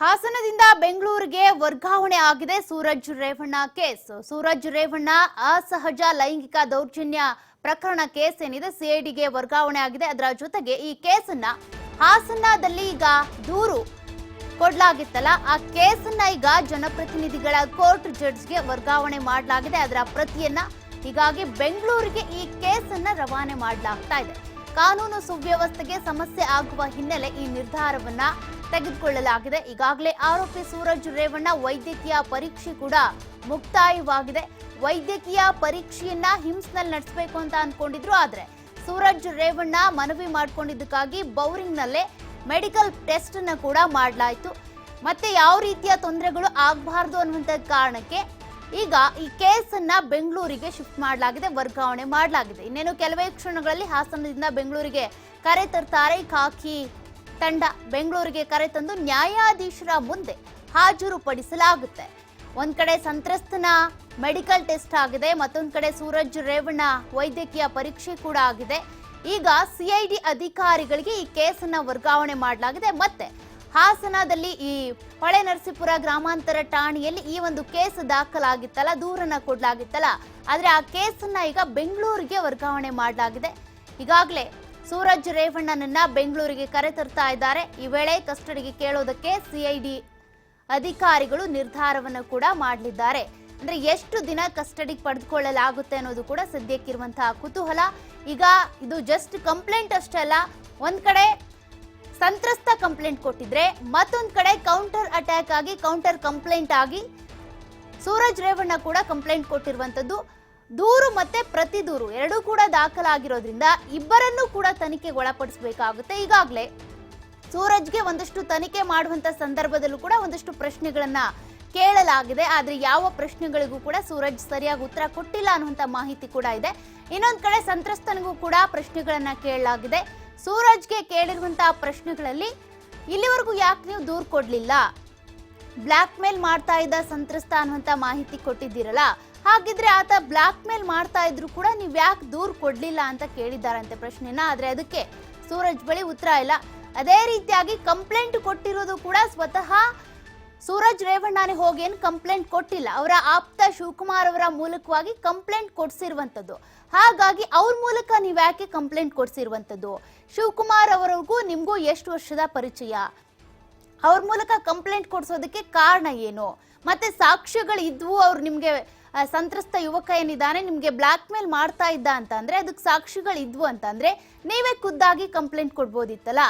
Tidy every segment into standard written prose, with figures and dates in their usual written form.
ಹಾಸನದಿಂದ ಬೆಂಗಳೂರಿಗೆ ವರ್ಗಾವಣೆ ಆಗಿದೆ ಸೂರಜ್ ರೇವಣ್ಣ ಕೇಸ್. ಸೂರಜ್ ರೇವಣ್ಣ ಅಸಹಜ ಲೈಂಗಿಕ ದೌರ್ಜನ್ಯ ಪ್ರಕರಣ ಕೇಸ್ ಏನಿದೆ ಸಿಐಡಿಗೆ ವರ್ಗಾವಣೆ ಆಗಿದೆ. ಅದರ ಜೊತೆಗೆ ಈ ಕೇಸನ್ನ ಹಾಸನದಲ್ಲಿ ಈಗ ದೂರು ಕೊಡಲಾಗಿತ್ತಲ್ಲ, ಆ ಕೇಸನ್ನ ಈಗ ಜನಪ್ರತಿನಿಧಿಗಳ ಕೋರ್ಟ್ ಜಡ್ಜ್ಗೆ ವರ್ಗಾವಣೆ ಮಾಡಲಾಗಿದೆ. ಅದರ ಪ್ರತಿಯನ್ನ ಹೀಗಾಗಿ ಬೆಂಗಳೂರಿಗೆ ಈ ಕೇಸನ್ನ ರವಾನೆ ಮಾಡಲಾಗ್ತಾ ಇದೆ. ಕಾನೂನು ಸುವ್ಯವಸ್ಥೆಗೆ ಸಮಸ್ಯೆ ಆಗುವ ಹಿನ್ನೆಲೆ ಈ ನಿರ್ಧಾರವನ್ನ ತೆಗೆದುಕೊಳ್ಳಲಾಗಿದೆ. ಈಗಾಗಲೇ ಆರೋಪಿ ಸೂರಜ್ ರೇವಣ್ಣ ವೈದ್ಯಕೀಯ ಪರೀಕ್ಷೆ ಕೂಡ ಮುಕ್ತಾಯವಾಗಿದೆ. ವೈದ್ಯಕೀಯ ಪರೀಕ್ಷೆಯನ್ನ ಹಿಮ್ಸ್ನಲ್ಲಿ ನಡೆಸಬೇಕು ಅಂತ ಅನ್ಕೊಂಡಿದ್ರು. ಆದ್ರೆ ಸೂರಜ್ ರೇವಣ್ಣ ಮನವಿ ಮಾಡಿಕೊಂಡಿದ್ದಕ್ಕಾಗಿ ಬೌರಿಂಗ್ನಲ್ಲೇ ಮೆಡಿಕಲ್ ಟೆಸ್ಟ್ ಅನ್ನ ಕೂಡ ಮಾಡಲಾಯಿತು. ಮತ್ತೆ ಯಾವ ರೀತಿಯ ತೊಂದರೆಗಳು ಆಗಬಾರ್ದು ಅನ್ನುವಂಥ ಕಾರಣಕ್ಕೆ ಈಗ ಈ ಕೇಸನ್ನ ಬೆಂಗಳೂರಿಗೆ ಶಿಫ್ಟ್ ಮಾಡಲಾಗಿದೆ, ವರ್ಗಾವಣೆ ಮಾಡಲಾಗಿದೆ. ಇನ್ನೇನು ಕೆಲವೇ ಕ್ಷಣಗಳಲ್ಲಿ ಹಾಸನದಿಂದ ಬೆಂಗಳೂರಿಗೆ ಕರೆ ತರ್ತಾರೆ ಖಾಕಿ ತಂಡ. ಬೆಂಗಳೂರಿಗೆ ಕರೆತಂದು ನ್ಯಾಯಾಧೀಶರ ಮುಂದೆ ಹಾಜರುಪಡಿಸಲಾಗುತ್ತೆ. ಒಂದ್ ಕಡೆ ಸಂತ್ರಸ್ತನ ಮೆಡಿಕಲ್ ಟೆಸ್ಟ್ ಆಗಿದೆ, ಮತ್ತೊಂದ್ ಕಡೆ ಸೂರಜ್ ರೇವಣ್ಣ ವೈದ್ಯಕೀಯ ಪರೀಕ್ಷೆ ಕೂಡ ಆಗಿದೆ. ಈಗ ಸಿಐಡಿ ಅಧಿಕಾರಿಗಳಿಗೆ ಈ ಕೇಸನ್ನ ವರ್ಗಾವಣೆ ಮಾಡಲಾಗಿದೆ. ಮತ್ತೆ ಹಾಸನದಲ್ಲಿ ಈ ಹೊಳೆನರಸೀಪುರ ಗ್ರಾಮಾಂತರ ಠಾಣೆಯಲ್ಲಿ ಈ ಒಂದು ಕೇಸ್ ದಾಖಲಾಗಿತ್ತಲ್ಲ, ದೂರನ್ನ ಕೊಡಲಾಗಿತ್ತಲ್ಲ, ಆದ್ರೆ ಆ ಕೇಸನ್ನ ಈಗ ಬೆಂಗಳೂರಿಗೆ ವರ್ಗಾವಣೆ ಮಾಡಲಾಗಿದೆ. ಈಗಾಗಲೇ ಸೂರಜ್ ರೇವಣ್ಣನನ್ನ ಬೆಂಗಳೂರಿಗೆ ಕರೆತರ್ತಾ ಇದ್ದಾರೆ. ಈ ವೇಳೆ ಕಸ್ಟಡಿಗೆ ಕೇಳೋದಕ್ಕೆ ಸಿಐಡಿ ಅಧಿಕಾರಿಗಳು ನಿರ್ಧಾರವನ್ನು ಕೂಡ ಮಾಡಲಿದ್ದಾರೆ. ಅಂದ್ರೆ ಎಷ್ಟು ದಿನ ಕಸ್ಟಡಿಗೆ ಪಡೆದುಕೊಳ್ಳಲಾಗುತ್ತೆ ಅನ್ನೋದು ಕೂಡ ಸದ್ಯಕ್ಕಿರುವಂತಹ ಕುತೂಹಲ. ಈಗ ಇದು ಜಸ್ಟ್ ಕಂಪ್ಲೇಂಟ್ ಅಷ್ಟೇ ಅಲ್ಲ, ಒಂದ್ ಕಡೆ ಸಂತ್ರಸ್ತ ಕಂಪ್ಲೇಂಟ್ ಕೊಟ್ಟಿದ್ರೆ ಮತ್ತೊಂದ್ ಕಡೆ ಕೌಂಟರ್ ಅಟ್ಯಾಕ್ ಆಗಿ ಕೌಂಟರ್ ಕಂಪ್ಲೇಂಟ್ ಆಗಿ ಸೂರಜ್ ರೇವಣ್ಣ ಕೂಡ ಕಂಪ್ಲೇಂಟ್ ಕೊಟ್ಟಿರುವಂತದ್ದು. ದೂರು ಮತ್ತೆ ಪ್ರತಿ ದೂರು ಎರಡೂ ಕೂಡ ದಾಖಲಾಗಿರೋದ್ರಿಂದ ಇಬ್ಬರನ್ನೂ ಕೂಡ ತನಿಖೆಗೆ ಒಳಪಡಿಸಬೇಕಾಗುತ್ತೆ. ಈಗಾಗಲೇ ಸೂರಜ್ಗೆ ಒಂದಷ್ಟು ತನಿಖೆ ಮಾಡುವಂತ ಸಂದರ್ಭದಲ್ಲೂ ಕೂಡ ಒಂದಷ್ಟು ಪ್ರಶ್ನೆಗಳನ್ನ ಕೇಳಲಾಗಿದೆ. ಆದ್ರೆ ಯಾವ ಪ್ರಶ್ನೆಗಳಿಗೂ ಕೂಡ ಸೂರಜ್ ಸರಿಯಾಗಿ ಉತ್ತರ ಕೊಟ್ಟಿಲ್ಲ ಅನ್ನುವಂತ ಮಾಹಿತಿ ಕೂಡ ಇದೆ. ಇನ್ನೊಂದ್ ಕಡೆ ಸಂತ್ರಸ್ತನಿಗೂ ಕೂಡ ಪ್ರಶ್ನೆಗಳನ್ನ ಕೇಳಲಾಗಿದೆ. ಸೂರಜ್ಗೆ ಕೇಳಿರುವಂತಹ ಪ್ರಶ್ನೆಗಳಲ್ಲಿ ಇಲ್ಲಿವರೆಗೂ ಯಾಕೆ ನೀವು ದೂರು ಕೊಡ್ಲಿಲ್ಲ, ಬ್ಲಾಕ್ ಮೇಲ್ ಮಾಡ್ತಾ ಇದ್ದ ಸಂತ್ರಸ್ತ ಅನ್ನುವಂತ ಮಾಹಿತಿ ಕೊಟ್ಟಿದ್ದೀರಲ್ಲ, ಹಾಗಿದ್ರೆ ಆತ ಬ್ಲಾಕ್ ಮೇಲ್ ಮಾಡ್ತಾ ಇದ್ರು ಕೂಡ ನೀವ್ ಯಾಕೆ ದೂರು ಕೊಡ್ಲಿಲ್ಲ ಅಂತ ಕೇಳಿದ್ದಾರಂತೆ ಪ್ರಶ್ನೆನ. ಆದ್ರೆ ಅದಕ್ಕೆ ಸೂರಜ್ ಬಳಿ ಉತ್ತರ ಇಲ್ಲ. ಅದೇ ರೀತಿಯಾಗಿ ಕಂಪ್ಲೇಂಟ್ ಕೊಟ್ಟಿರೋದು ಕೂಡ ಸ್ವತಃ ಸೂರಜ್ ರೇವಣ್ಣನೇ ಹೋಗಿ ಏನು ಕಂಪ್ಲೇಂಟ್ ಕೊಟ್ಟಿಲ್ಲ, ಅವರ ಆಪ್ತ ಶಿವಕುಮಾರ್ ಅವರ ಮೂಲಕವಾಗಿ ಕಂಪ್ಲೇಂಟ್ ಕೊಡ್ಸಿರುವಂತದ್ದು. ಹಾಗಾಗಿ ಅವ್ರ ಮೂಲಕ ನೀವ್ ಯಾಕೆ ಕಂಪ್ಲೇಂಟ್ ಕೊಡ್ಸಿರುವಂತದ್ದು? ಶಿವಕುಮಾರ್ ಅವರಿಗೂ ನಿಮ್ಗೂ ಎಷ್ಟು ವರ್ಷದ ಪರಿಚಯ? ಅವ್ರ ಮೂಲಕ ಕಂಪ್ಲೇಂಟ್ ಕೊಡ್ಸೋದಕ್ಕೆ ಕಾರಣ ಏನು? ಮತ್ತೆ ಸಾಕ್ಷ್ಯಗಳು ಇದ್ವು, ಅವ್ರು ನಿಮ್ಗೆ ಸಂತ್ರಸ್ತ ಯುವಕ ಏನಿದ್ದಾನೆ ನಿಮ್ಗೆ ಬ್ಲಾಕ್ ಮೇಲ್ ಮಾಡ್ತಾ ಇದ್ದ ಅಂತ ಅಂದ್ರೆ ಅದಕ್ಕೆ ಸಾಕ್ಷಿಗಳು ಇದ್ವು ಅಂತಂದ್ರೆ ನೀವೇ ಖುದ್ದಾಗಿ ಕಂಪ್ಲೇಂಟ್ ಕೊಡ್ಬೋದಿತ್ತಲ್ಲ.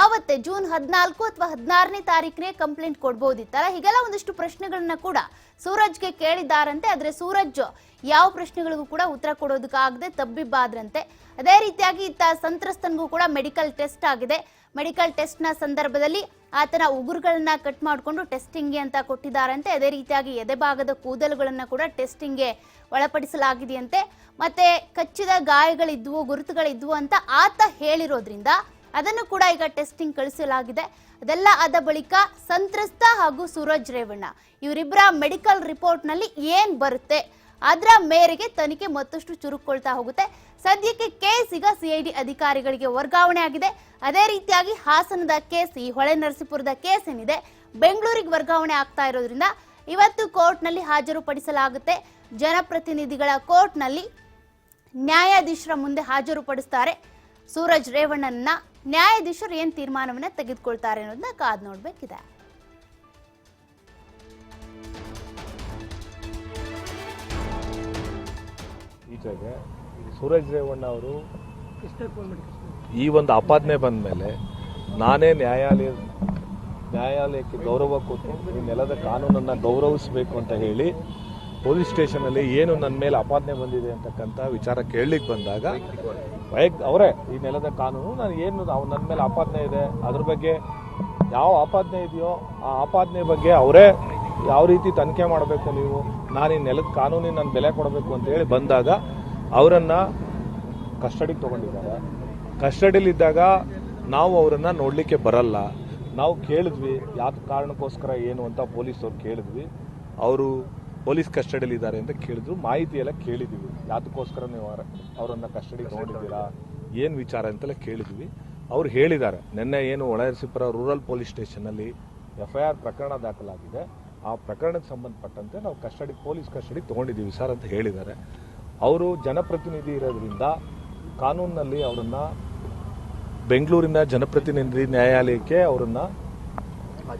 ಅವತ್ತೇ ಜೂನ್ 14 ಅಥವಾ 16ನೇ ತಾರೀಕಿನೇ ಕಂಪ್ಲೇಂಟ್ ಕೊಡ್ಬೋದಿತ್ತಲ್ಲ. ಹೀಗೆಲ್ಲ ಒಂದಿಷ್ಟು ಪ್ರಶ್ನೆಗಳನ್ನ ಕೂಡ ಸೂರಜ್ಗೆ ಕೇಳಿದ್ದಾರಂತೆ. ಆದ್ರೆ ಸೂರಜ್ ಯಾವ ಪ್ರಶ್ನೆಗಳಿಗೂ ಕೂಡ ಉತ್ತರ ಕೊಡೋದಕ್ಕಾಗದೆ ತಬ್ಬಿಬ್ಬಾದ್ರಂತೆ. ಅದೇ ರೀತಿಯಾಗಿ ಇತ್ತ ಸಂತ್ರಸ್ತನಿಗೂ ಕೂಡ ಮೆಡಿಕಲ್ ಟೆಸ್ಟ್ ಆಗಿದೆ. ಮೆಡಿಕಲ್ ಟೆಸ್ಟ್ ನ ಸಂದರ್ಭದಲ್ಲಿ ಆತನ ಉಗುರುಗಳನ್ನ ಕಟ್ ಮಾಡಿಕೊಂಡು ಟೆಸ್ಟಿಂಗ್ಗೆ ಅಂತ ಕೊಟ್ಟಿದ್ದಾರಂತೆ. ಅದೇ ರೀತಿಯಾಗಿ ಎದೆ ಭಾಗದ ಕೂದಲುಗಳನ್ನ ಕೂಡ ಟೆಸ್ಟಿಂಗ್ಗೆ ಒಳಪಡಿಸಲಾಗಿದೆಯಂತೆ. ಮತ್ತೆ ಕಚ್ಚಿದ ಗಾಯಗಳಿದ್ವು, ಗುರುತುಗಳಿದ್ವು ಅಂತ ಆತ ಹೇಳಿರೋದ್ರಿಂದ ಅದನ್ನು ಕೂಡ ಈಗ ಟೆಸ್ಟಿಂಗ್ ಕಳಿಸಲಾಗಿದೆ. ಅದೆಲ್ಲ ಆದ ಬಳಿಕ ಸಂತ್ರಸ್ತ ಹಾಗೂ ಸೂರಜ್ ರೇವಣ್ಣ ಇವರಿಬ್ಬರ ಮೆಡಿಕಲ್ ರಿಪೋರ್ಟ್ ನಲ್ಲಿ ಏನ್ ಬರುತ್ತೆ ಅದರ ಮೇರೆಗೆ ತನಿಖೆ ಮತ್ತಷ್ಟು ಚುರುಕೊಳ್ತಾ ಹೋಗುತ್ತೆ. ಸದ್ಯಕ್ಕೆ ಕೇಸ್ ಈಗ ಸಿಐಡಿ ಅಧಿಕಾರಿಗಳಿಗೆ ವರ್ಗಾವಣೆ ಆಗಿದೆ. ಅದೇ ರೀತಿಯಾಗಿ ಹಾಸನದ ಕೇಸ್, ಈ ಹೊಳೆನರಸೀಪುರದ ಕೇಸ್ ಏನಿದೆ ಬೆಂಗಳೂರಿಗೆ ವರ್ಗಾವಣೆ ಆಗ್ತಾ ಇರೋದ್ರಿಂದ ಇವತ್ತು ಕೋರ್ಟ್ ನಲ್ಲಿ ಹಾಜರುಪಡಿಸಲಾಗುತ್ತೆ. ಜನಪ್ರತಿನಿಧಿಗಳ ಕೋರ್ಟ್ ನಲ್ಲಿ ನ್ಯಾಯಾಧೀಶರ ಮುಂದೆ ಹಾಜರುಪಡಿಸ್ತಾರೆ ಸೂರಜ್ ರೇವಣ್ಣನ. ನ್ಯಾಯಾಧೀಶರು ಏನ್ ತೀರ್ಮಾನವನ್ನ ತೆಗೆದುಕೊಳ್ತಾರೆ ಅನ್ನೋದನ್ನ ಕಾದ್ ನೋಡ್ಬೇಕಿದೆ. ಈಚೆಗೆ ಸೂರಜ್ ರೇವಣ್ಣ ಅವರು ಈ ಒಂದು ಆಪಾದನೆ ಬಂದ ಮೇಲೆ ನಾನೇ ನ್ಯಾಯಾಲಯಕ್ಕೆ ಗೌರವ ಕೊಟ್ಟು ಈ ನೆಲದ ಕಾನೂನನ್ನು ಗೌರವಿಸಬೇಕು ಅಂತ ಹೇಳಿ ಪೊಲೀಸ್ ಸ್ಟೇಷನಲ್ಲಿ ಏನು ನನ್ನ ಮೇಲೆ ಆಪಾದನೆ ಬಂದಿದೆ ಅಂತಕ್ಕಂಥ ವಿಚಾರ ಕೇಳಲಿಕ್ಕೆ ಬಂದಾಗ ಅವರೇ ಈ ನೆಲದ ಕಾನೂನು ನಾನು ಏನು ನನ್ನ ಮೇಲೆ ಆಪಾದನೆ ಇದೆ ಅದ್ರ ಬಗ್ಗೆ ಯಾವ ಆಪಾದನೆ ಇದೆಯೋ ಆ ಆಪಾದನೆ ಬಗ್ಗೆ ಅವರೇ ಯಾವ ರೀತಿ ತನಿಖೆ ಮಾಡಬೇಕು, ನೀವು ನಾನು ಈ ನೆಲದ ಕಾನೂನಿನ ನಾನು ಬೆಲೆ ಕೊಡಬೇಕು ಅಂತ ಹೇಳಿ ಬಂದಾಗ ಅವರನ್ನು ಕಸ್ಟಡಿಗೆ ತೊಗೊಂಡಿದ್ದಾರೆ. ಕಸ್ಟಡಿಲಿದ್ದಾಗ ನಾವು ಅವರನ್ನು ನೋಡಲಿಕ್ಕೆ ಬರಲ್ಲ. ನಾವು ಕೇಳಿದ್ವಿ ಯಾವ ಕಾರಣಕ್ಕೋಸ್ಕರ ಏನು ಅಂತ ಪೊಲೀಸವ್ರು ಕೇಳಿದ್ವಿ. ಅವರು ಪೊಲೀಸ್ ಕಸ್ಟಡಿಯಲ್ಲಿದ್ದಾರೆ ಅಂತ ಕೇಳಿದ್ರು. ಮಾಹಿತಿ ಎಲ್ಲ ಕೇಳಿದ್ವಿ, ಯಾತಕ್ಕೋಸ್ಕರ ನೀವು ಅವರನ್ನು ಕಸ್ಟಡಿಗೆ ತೊಗೊಂಡಿದ್ದೀರಾ, ಏನು ವಿಚಾರ ಅಂತೆಲ್ಲ ಕೇಳಿದ್ವಿ. ಅವ್ರು ಹೇಳಿದ್ದಾರೆ ನಿನ್ನೆ ಏನು ಹೊಳೆನರಸೀಪುರ ರೂರಲ್ ಪೊಲೀಸ್ ಸ್ಟೇಷನಲ್ಲಿ FIR ಪ್ರಕರಣ ದಾಖಲಾಗಿದೆ. ಆ ಪ್ರಕರಣಕ್ಕೆ ಸಂಬಂಧಪಟ್ಟಂತೆ ನಾವು ಪೊಲೀಸ್ ಕಸ್ಟಡಿ ತೊಗೊಂಡಿದ್ದೀವಿ ಸರ್ ಅಂತ ಹೇಳಿದ್ದಾರೆ. ಅವರು ಜನಪ್ರತಿನಿಧಿ ಇರೋದ್ರಿಂದ ಕಾನೂನಿನಲ್ಲಿ ಅವರನ್ನು ಬೆಂಗಳೂರಿನ ಜನಪ್ರತಿನಿಧಿ ನ್ಯಾಯಾಲಯಕ್ಕೆ ಅವರನ್ನು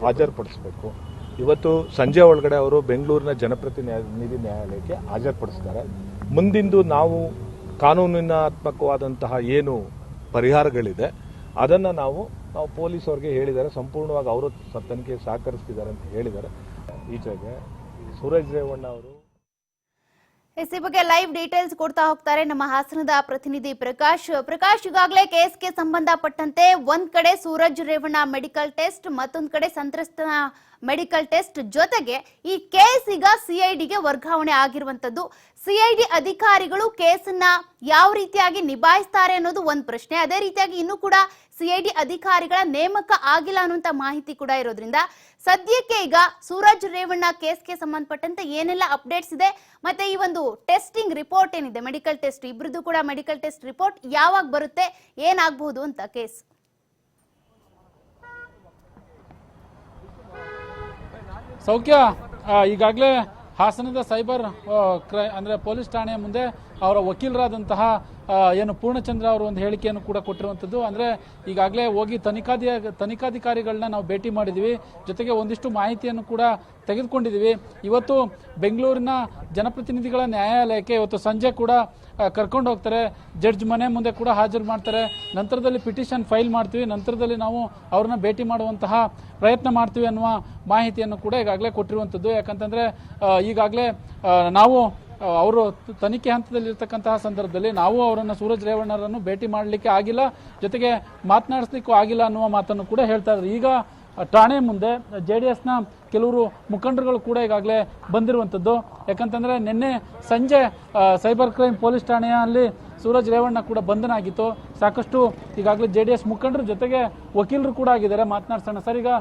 ಹಾಜರುಪಡಿಸಬೇಕು. ಇವತ್ತು ಸಂಜೆ ಒಳಗಡೆ ಅವರು ಬೆಂಗಳೂರಿನ ಜನಪ್ರತಿನಿಧಿ ನ್ಯಾಯಾಲಯಕ್ಕೆ ಹಾಜರುಪಡಿಸ್ತಾರೆ. ಮುಂದಿಂದು ನಾವು ಕಾನೂನಿನಾತ್ಮಕವಾದಂತಹ ಏನು ಪರಿಹಾರಗಳಿದೆ ಅದನ್ನು ನಾವು ಪೊಲೀಸ್ ಅವ್ರಿಗೆ ಹೇಳಿದ್ದಾರೆ. ಸಂಪೂರ್ಣವಾಗಿ ಅವರು ತನಿಖೆ ಸಹಕರಿಸ್ತಿದ್ದಾರೆ ಅಂತ ಹೇಳಿದ್ದಾರೆ. ಈಚೆಗೆ ಸೂರಜ್ ರೇವಣ್ಣ ಅವರು ಈ ಬಗ್ಗೆ ಲೈವ್ ಡೀಟೇಲ್ಸ್ ಕೊಡ್ತಾ ಹೋಗ್ತಾರೆ ನಮ್ಮ ಹಾಸನದ ಪ್ರತಿನಿಧಿ ಪ್ರಕಾಶ್. ಈಗಾಗಲೇ ಕೇಸ್ಗೆ ಸಂಬಂಧಪಟ್ಟಂತೆ ಒಂದ್ ಕಡೆ ಸೂರಜ್ ರೇವಣ್ಣ ಮೆಡಿಕಲ್ ಟೆಸ್ಟ್, ಮತ್ತೊಂದ್ ಕಡೆ ಸಂತ್ರಸ್ತನ ಮೆಡಿಕಲ್ ಟೆಸ್ಟ್ ಜೊತೆಗೆ ಈ ಕೇಸ್ ಈಗ ಸಿಐಡಿಗೆ ವರ್ಗಾವಣೆ ಆಗಿರುವಂತದ್ದು. ಸಿಐಡಿ ಅಧಿಕಾರಿಗಳು ಕೇಸನ್ನ ಯಾವ ರೀತಿಯಾಗಿ ನಿಭಾಯಿಸ್ತಾರೆ ಅನ್ನೋದು ಒಂದು ಪ್ರಶ್ನೆ. ಅದೇ ರೀತಿಯಾಗಿ ಇನ್ನೂ ಕೂಡ ಸಿಐಡಿ ಅಧಿಕಾರಿಗಳ ನೇಮಕ ಆಗಿಲ್ಲ ಅನ್ನುವಂತ ಮಾಹಿತಿ ಕೂಡ ಇರೋದ್ರಿಂದ ಸದ್ಯಕ್ಕೆ ಈಗ ಸೂರಜ್ ರೇವಣ್ಣ ಕೇಸ್ಗೆ ಸಂಬಂಧಪಟ್ಟಂತೆ ಏನೆಲ್ಲ ಅಪ್ಡೇಟ್ಸ್ ಇದೆ, ಮತ್ತೆ ಈ ಒಂದು ಟೆಸ್ಟಿಂಗ್ ರಿಪೋರ್ಟ್ ಏನಿದೆ, ಮೆಡಿಕಲ್ ಟೆಸ್ಟ್, ಇಬ್ರದ್ದು ಕೂಡ ಮೆಡಿಕಲ್ ಟೆಸ್ಟ್ ರಿಪೋರ್ಟ್ ಯಾವಾಗ ಬರುತ್ತೆ, ಏನಾಗಬಹುದು ಅಂತ ಕೇಸ್ ಸೌಖ್ಯ. ಈಗಾಗಲೇ ಹಾಸನದ ಸೈಬರ್ ಅಂದ್ರೆ ಪೊಲೀಸ್ ಠಾಣೆಯ ಮುಂದೆ ಅವರ ವಕೀಲರಾದಂತಹ ಏನು ಪೂರ್ಣಚಂದ್ರ ಅವರು ಒಂದು ಹೇಳಿಕೆಯನ್ನು ಕೂಡ ಕೊಟ್ಟಿರುವಂಥದ್ದು. ಅಂದರೆ ಈಗಾಗಲೇ ಹೋಗಿ ತನಿಖಾಧಿಕಾರಿಗಳನ್ನ ನಾವು ಭೇಟಿ ಮಾಡಿದ್ದೀವಿ, ಜೊತೆಗೆ ಒಂದಿಷ್ಟು ಮಾಹಿತಿಯನ್ನು ಕೂಡ ತೆಗೆದುಕೊಂಡಿದ್ದೀವಿ. ಇವತ್ತು ಬೆಂಗಳೂರಿನ ಜನಪ್ರತಿನಿಧಿಗಳ ನ್ಯಾಯಾಲಯಕ್ಕೆ ಇವತ್ತು ಸಂಜೆ ಕೂಡ ಕರ್ಕೊಂಡು ಹೋಗ್ತಾರೆ. ಜಡ್ಜ್ ಮನೆ ಮುಂದೆ ಕೂಡ ಹಾಜರು ಮಾಡ್ತಾರೆ. ನಂತರದಲ್ಲಿ ಪಿಟಿಷನ್ ಫೈಲ್ ಮಾಡ್ತೀವಿ, ನಂತರದಲ್ಲಿ ನಾವು ಅವ್ರನ್ನ ಭೇಟಿ ಮಾಡುವಂತಹ ಪ್ರಯತ್ನ ಮಾಡ್ತೀವಿ ಅನ್ನುವ ಮಾಹಿತಿಯನ್ನು ಕೂಡ ಈಗಾಗಲೇ ಕೊಟ್ಟಿರುವಂಥದ್ದು. ಯಾಕಂತಂದರೆ ಈಗಾಗಲೇ ನಾವು ಅವರು ತನಿಖೆ ಹಂತದಲ್ಲಿರ್ತಕ್ಕಂತಹ ಸಂದರ್ಭದಲ್ಲಿ ನಾವು ಅವರನ್ನು ಸೂರಜ್ ರೇವಣ್ಣರನ್ನು ಭೇಟಿ ಮಾಡಲಿಕ್ಕೆ ಆಗಿಲ್ಲ, ಜೊತೆಗೆ ಮಾತನಾಡಿಸ್ಲಿಕ್ಕೂ ಆಗಿಲ್ಲ ಅನ್ನುವ ಮಾತನ್ನು ಕೂಡ ಹೇಳ್ತಾ ಇದ್ದಾರೆ. ಈಗ ಠಾಣೆ ಮುಂದೆ JDSನ ಕೆಲವರು ಮುಖಂಡರುಗಳು ಕೂಡ ಈಗಾಗಲೇ ಬಂದಿರುವಂಥದ್ದು. ಯಾಕಂತಂದರೆ ನಿನ್ನೆ ಸಂಜೆ ಸೈಬರ್ ಕ್ರೈಮ್ ಪೊಲೀಸ್ ಠಾಣೆಯಲ್ಲಿ ಸೂರಜ್ ರೇವಣ್ಣ ಕೂಡ ಬಂಧನ ಆಗಿತ್ತು. ಸಾಕಷ್ಟು ಈಗಾಗಲೇ JDS ಮುಖಂಡರು ಜೊತೆಗೆ ವಕೀಲರು ಕೂಡ ಆಗಿದ್ದಾರೆ. ಮಾತನಾಡ್ಸೋಣ ಸರ್. ಈಗ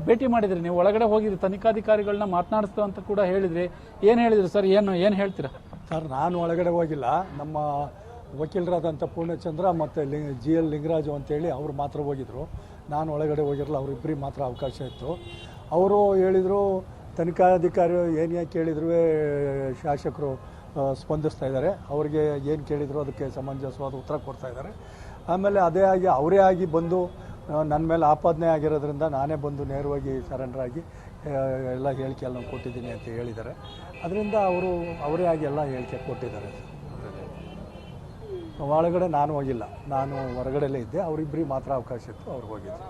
ಭೇಟಿ ಮಾಡಿದ್ರಿ, ನೀವು ಒಳಗಡೆ ಹೋಗಿದ್ರಿ, ತನಿಖಾಧಿಕಾರಿಗಳನ್ನ ಮಾತನಾಡಿಸ್ತು ಅಂತ ಕೂಡ ಹೇಳಿದ್ರಿ. ಏನು ಹೇಳಿದ್ರಿ ಸರ್? ಏನು ಹೇಳ್ತೀರಾ ಸರ್? ನಾನು ಒಳಗಡೆ ಹೋಗಿಲ್ಲ. ನಮ್ಮ ವಕೀಲರಾದಂಥ ಪೂರ್ಣಚಂದ್ರ ಮತ್ತು GL ಲಿಂಗರಾಜು ಅಂತೇಳಿ ಅವರು ಮಾತ್ರ ಹೋಗಿದ್ರು. ನಾನು ಒಳಗಡೆ ಹೋಗಿರಲ್ಲ, ಅವರಿಬ್ಬರಿಗೆ ಮಾತ್ರ ಅವಕಾಶ ಇತ್ತು. ಅವರು ಹೇಳಿದರು, ತನಿಖಾಧಿಕಾರಿ ಏನು ಕೇಳಿದ್ರು ಶಾಸಕರು ಸ್ಪಂದಿಸ್ತಾ ಇದ್ದಾರೆ, ಅವರಿಗೆ ಏನು ಕೇಳಿದ್ರು ಅದಕ್ಕೆ ಸಮಂಜಸವಾದ ಉತ್ತರ ಕೊಡ್ತಾ ಇದ್ದಾರೆ. ಆಮೇಲೆ ಅದೇ ಆಗಿ ಅವರೇ ಆಗಿ ಬಂದು ನನ್ನ ಮೇಲೆ ಆಪಾದನೆ ಆಗಿರೋದ್ರಿಂದ ನಾನೇ ಬಂದು ನೇರವಾಗಿ ಸರೆಂಡರ್ ಆಗಿ ಎಲ್ಲ ಹೇಳಿಕೆ ಎಲ್ಲ ಕೊಟ್ಟಿದ್ದೀನಿ ಅಂತ ಹೇಳಿದ್ದಾರೆ. ಅದರಿಂದ ಅವರೇ ಆಗಿ ಎಲ್ಲ ಹೇಳಿಕೆ ಕೊಟ್ಟಿದ್ದಾರೆ. ಒಳಗಡೆ ನಾನು ಹೋಗಿಲ್ಲ, ನಾನು ಹೊರಗಡೆಲೇ ಇದ್ದೆ. ಅವರಿಬ್ಬರಿಗೆ ಮಾತ್ರ ಅವಕಾಶ ಇತ್ತು, ಅವ್ರಿಗೆ ಹೋಗಿದ್ದೆ.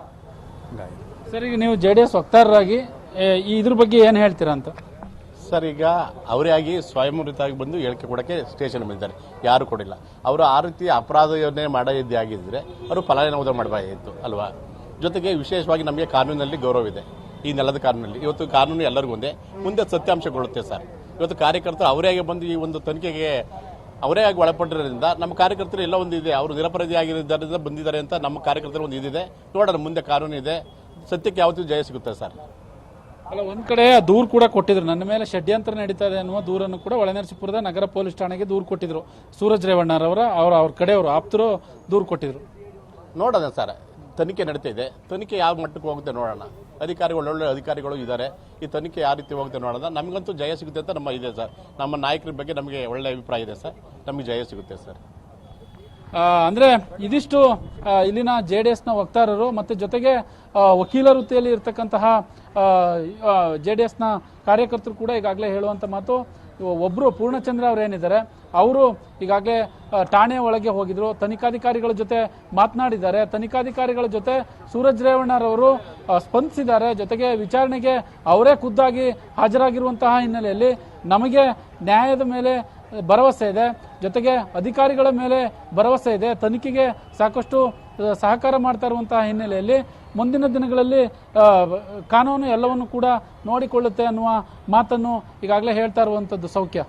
ಹಂಗಾಗಿ ಸರ್, ಈಗ ನೀವು JDS ವಕ್ತಾರರಾಗಿ ಇದ್ರ ಬಗ್ಗೆ ಏನು ಹೇಳ್ತೀರಾ ಅಂತ? ಸರ್, ಈಗ ಅವರೇ ಆಗಿ ಸ್ವಯಂವೃತವಾಗಿ ಬಂದು ಹೇಳಿಕೆ ಕೊಡೋಕ್ಕೆ ಸ್ಟೇಷನ್ ಬಂದಿದ್ದಾರೆ, ಯಾರು ಕೊಡಿಲ್ಲ. ಅವರು ಆ ರೀತಿ ಅಪರಾಧವನ್ನೇ ಮಾಡಿದ್ದೇ ಆಗಿದ್ದರೆ ಅವರು ಫಲಾನುಭವಿ ಮಾಡಬಾರ್ದಿತ್ತು ಅಲ್ವಾ. ಜೊತೆಗೆ ವಿಶೇಷವಾಗಿ ನಮಗೆ ಕಾನೂನಲ್ಲಿ ಗೌರವ ಇದೆ, ಈ ನೆಲದ ಕಾನೂನಲ್ಲಿ. ಇವತ್ತು ಕಾನೂನು ಎಲ್ಲರಿಗೂ ಒಂದೇ, ಮುಂದೆ ಸತ್ಯಾಂಶಗೊಳ್ಳುತ್ತೆ ಸರ್. ಇವತ್ತು ಕಾರ್ಯಕರ್ತರು ಅವರೇ ಆಗಿ ಬಂದು ಈ ಒಂದು ತನಿಖೆಗೆ ಅವರೇ ಆಗಿ ಒಳಪಟ್ಟಿರೋದ್ರಿಂದ ನಮ್ಮ ಕಾರ್ಯಕರ್ತರು ಎಲ್ಲ ಒಂದು ಇದೆ, ಅವರು ನಿರಪರಾಧಿ ಆಗಿರೋದ್ರಿಂದ ಬಂದಿದ್ದಾರೆ ಅಂತ ನಮ್ಮ ಕಾರ್ಯಕರ್ತರು ಒಂದು ಇದಿದೆ. ನೋಡೋಣ, ಮುಂದೆ ಕಾನೂನು ಇದೆ, ಸತ್ಯಕ್ಕೆ ಯಾವತ್ತೂ ಜಯ ಸಿಗುತ್ತೆ ಸರ್. ಅಲ್ಲ, ಒಂದ್ ಕಡೆ ದೂರು ಕೂಡ ಕೊಟ್ಟಿದ್ರು, ನನ್ನ ಮೇಲೆ ಷಡ್ಯಂತ್ರ ನಡೀತಾ ಇದೆ ಅನ್ನುವ ದೂರನ್ನು ಕೂಡ ಹೊಳೆನರಸೀಪುರದ ನಗರ ಪೊಲೀಸ್ ಠಾಣೆಗೆ ದೂರು ಕೊಟ್ಟಿದ್ರು. ಸೂರಜ್ ರೇವಣ್ಣರವರ ಅವ್ರ ಕಡೆಯವರು ಆಪ್ತರು ದೂರು ಕೊಟ್ಟಿದ್ರು. ನೋಡೋಣ ಸರ್, ತನಿಖೆ ನಡೀತಾ ಇದೆ. ತನಿಖೆ ಯಾವ ಮಟ್ಟಕ್ಕೆ ಹೋಗುತ್ತೆ ನೋಡೋಣ. ಅಧಿಕಾರಿಗಳು ಒಳ್ಳೊಳ್ಳೆ ಅಧಿಕಾರಿಗಳು ಇದ್ದಾರೆ. ಈ ತನಿಖೆ ಯಾವ ರೀತಿ ಹೋಗುತ್ತೆ ನೋಡೋಣ. ನಮಗಂತೂ ಜಯ ಸಿಗುತ್ತೆ ಅಂತ ನಮ್ಮ ಇದೆ ಸರ್. ನಮ್ಮ ನಾಯಕರ ಬಗ್ಗೆ ನಮಗೆ ಒಳ್ಳೆ ಅಭಿಪ್ರಾಯ ಇದೆ ಸರ್. ನಮಗೆ ಜಯ ಸಿಗುತ್ತೆ ಸರ್. ಅಂದ್ರೆ ಇದಿಷ್ಟು ಇಲ್ಲಿನ JDSನ ವಕ್ತಾರರು ಮತ್ತೆ ಜೊತೆಗೆ ವಕೀಲ ವೃತ್ತಿಯಲ್ಲಿ ಇರ್ತಕ್ಕಂತಹ JDSನ ಕಾರ್ಯಕರ್ತರು ಕೂಡ ಈಗಾಗಲೇ ಹೇಳುವಂತ ಮಾತು. ಒಬ್ರು ಪೂರ್ಣಚಂದ್ರ ಅವ್ರು ಏನಿದ್ದಾರೆ, ಅವರು ಈಗಾಗಲೇ ಠಾಣೆ ಒಳಗೆ ಹೋಗಿದ್ರು, ತನಿಖಾಧಿಕಾರಿಗಳ ಜೊತೆ ಮಾತನಾಡಿದ್ದಾರೆ. ತನಿಖಾಧಿಕಾರಿಗಳ ಜೊತೆ ಸೂರಜ್ ರೇವಣ್ಣರವರು ಸ್ಪಂದಿಸಿದ್ದಾರೆ. ಜೊತೆಗೆ ವಿಚಾರಣೆಗೆ ಅವರೇ ಖುದ್ದಾಗಿ ಹಾಜರಾಗಿರುವಂತಹ ಹಿನ್ನೆಲೆಯಲ್ಲಿ ನಮಗೆ ನ್ಯಾಯದ ಮೇಲೆ ಭರವಸೆ ಇದೆ, ಜೊತೆಗೆ ಅಧಿಕಾರಿಗಳ ಮೇಲೆ ಭರವಸೆ ಇದೆ. ತನಿಖೆಗೆ ಸಾಕಷ್ಟು ಸಹಕಾರ ಮಾಡ್ತಾ ಇರುವಂತಹ ಹಿನ್ನೆಲೆಯಲ್ಲಿ ಮುಂದಿನ ದಿನಗಳಲ್ಲಿ ಕಾನೂನು ಎಲ್ಲವನ್ನು ಕೂಡ ನೋಡಿಕೊಳ್ಳುತ್ತೆ ಅನ್ನುವ ಮಾತನ್ನು ಈಗಾಗಲೇ ಹೇಳ್ತಾ ಇರುವಂಥದ್ದು. ಸೌಖ್ಯ.